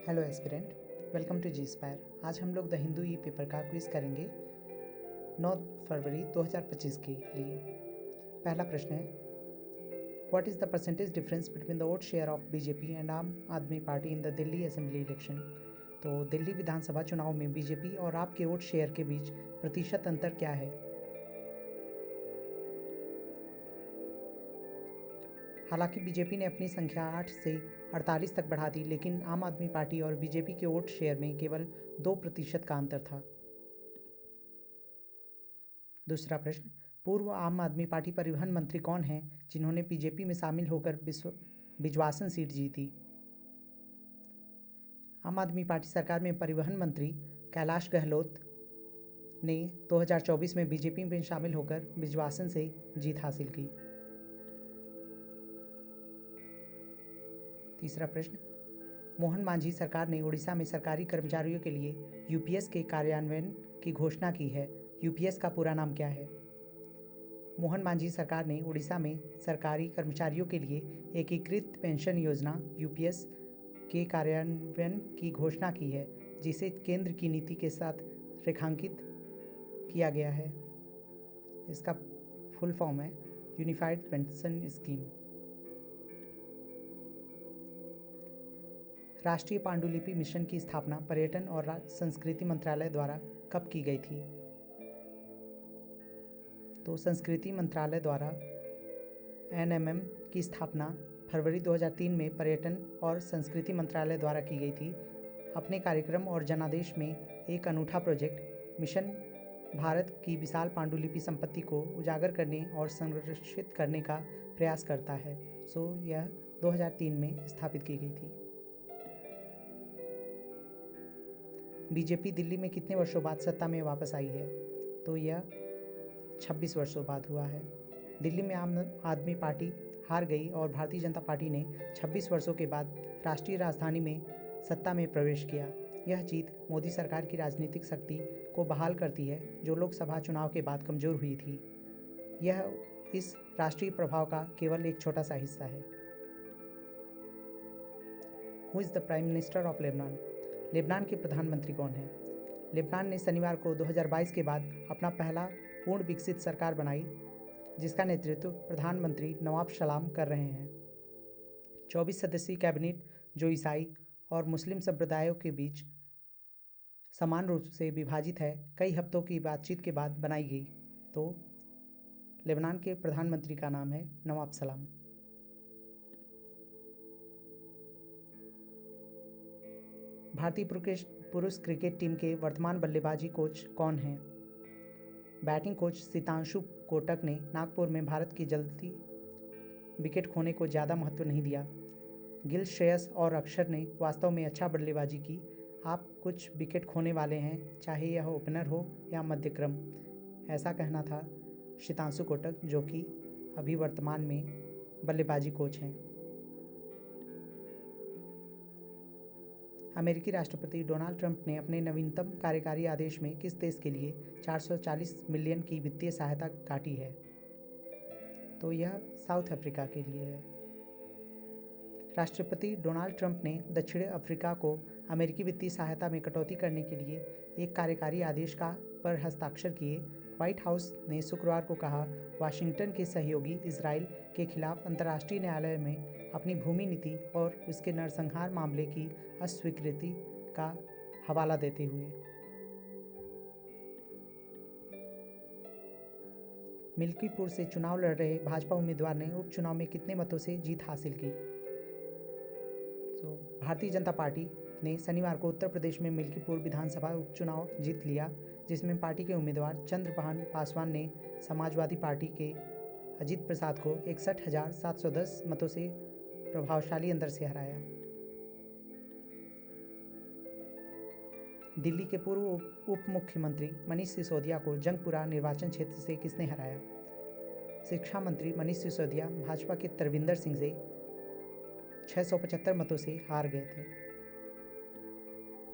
Hello aspirant, welcome to G spire. आज हम लोग द हिंदू ई पेपर का क्विज करेंगे 9 फरवरी 2025 के लिए। पहला प्रश्न है, what is the percentage difference between the vote share of BJP and Aam Aadmi party in the Delhi assembly election. तो दिल्ली विधानसभा चुनाव में बीजेपी और आप के वोट शेयर के बीच प्रतिशत अंतर क्या है? हालांकि बीजेपी ने अपनी संख्या 8 से 48 तक बढ़ा दी, लेकिन आम आदमी पार्टी और बीजेपी के वोट शेयर में केवल 2% का अंतर था। दूसरा प्रश्न, पूर्व आम आदमी पार्टी परिवहन मंत्री कौन हैं जिन्होंने बीजेपी में शामिल होकर बिजवासन सीट जीती? आम आदमी पार्टी सरकार में परिवहन मंत्री कैलाश गहलोत ने 2024 में बीजेपी में शामिल होकर बिजवासन से जीत हासिल की। तीसरा प्रश्न, मोहन मांझी सरकार ने उड़ीसा में सरकारी कर्मचारियों के लिए यूपीएस के कार्यान्वयन की घोषणा की है। यूपीएस का पूरा नाम क्या है? मोहन मांझी सरकार ने उड़ीसा में सरकारी कर्मचारियों के लिए एकीकृत पेंशन योजना यूपीएस के कार्यान्वयन की घोषणा की है, जिसे केंद्र की नीति के साथ रेखांकित किया गया है। इसका फुल फॉर्म है यूनिफाइड पेंशन स्कीम। राष्ट्रीय पांडुलिपि मिशन की स्थापना पर्यटन और संस्कृति मंत्रालय द्वारा कब की गई थी? तो संस्कृति मंत्रालय द्वारा एनएमएम की स्थापना फरवरी 2003 में पर्यटन और संस्कृति मंत्रालय द्वारा की गई थी। अपने कार्यक्रम और जनादेश में एक अनूठा प्रोजेक्ट मिशन भारत की विशाल पांडुलिपि संपत्ति को उजागर करने और संरक्षित करने का प्रयास करता है। यह 2003 में स्थापित की गई थी। बीजेपी दिल्ली में कितने वर्षों बाद सत्ता में वापस आई है? तो यह 26 वर्षों बाद हुआ है। दिल्ली में आम आदमी पार्टी हार गई और भारतीय जनता पार्टी ने 26 वर्षों के बाद राष्ट्रीय राजधानी में सत्ता में प्रवेश किया। यह जीत मोदी सरकार की राजनीतिक शक्ति को बहाल करती है, जो लोकसभा चुनाव के बाद कमजोर हुई थी। यह इस राष्ट्रीय प्रभाव का केवल एक छोटा सा हिस्सा है। Who is the prime minister of Lebanon? Lebanon के प्रधानमंत्री कौन हैं? लेबनान ने शनिवार को 2022 के बाद अपना पहला पूर्ण विकसित सरकार बनाई, जिसका नेतृत्व प्रधानमंत्री नवाब सलाम कर रहे हैं। 24 सदस्यीय कैबिनेट, जो ईसाई और मुस्लिम संप्रदायों के बीच समान रूप से विभाजित है, कई हफ्तों की बातचीत के बाद बनाई गई। तो लेबनान के प्रधानमंत्री का नाम है नवाब सलाम। भारतीय पुरुष क्रिकेट टीम के वर्तमान बल्लेबाजी कोच कौन हैं? बैटिंग कोच सितांशु कोटक ने नागपुर में भारत की जल्दी विकेट खोने को ज़्यादा महत्व नहीं दिया। गिल, श्रेयस और अक्षर ने वास्तव में अच्छा बल्लेबाजी की। आप कुछ विकेट खोने वाले हैं, चाहे यह ओपनर हो या मध्यक्रम, ऐसा कहना था सितांशु कोटक, जो कि अभी वर्तमान में बल्लेबाजी कोच हैं। अमेरिकी राष्ट्रपति डोनाल्ड ट्रंप ने अपने नवीनतम कार्यकारी आदेश में किस देश के लिए 440 मिलियन की वित्तीय सहायता काटी है? तो यह साउथ अफ्रीका के लिए है। राष्ट्रपति डोनाल्ड ट्रंप ने दक्षिण अफ्रीका को अमेरिकी वित्तीय सहायता में कटौती करने के लिए एक कार्यकारी आदेश पर हस्ताक्षर किए। व्हाइट हाउस ने शुक्रवार को कहा, वाशिंगटन के सहयोगी इजराइल के खिलाफ अंतर्राष्ट्रीय न्यायालय में अपनी भूमि नीति और उसके नरसंहार मामले की अस्वीकृति का हवाला देते हुए। मिल्कीपुर से चुनाव लड़ रहे भाजपा उम्मीदवार ने उपचुनाव में कितने मतों से जीत हासिल की? भारतीय जनता पार्टी ने शनिवार को उत्तर प्रदेश में मिल्कीपुर विधानसभा उपचुनाव जीत लिया, जिसमें पार्टी के उम्मीदवार चंद्रभान पासवान ने समाजवादी पार्टी के अजीत प्रसाद को 61,710 मतों से प्रभावशाली अंतर से हराया। दिल्ली के पूर्व उप मुख्यमंत्री मनीष सिसोदिया को जंगपुरा निर्वाचन क्षेत्र से किसने हराया? शिक्षा मंत्री मनीष सिसोदिया भाजपा के तरविंदर सिंह से 675 मतों से हार गए थे।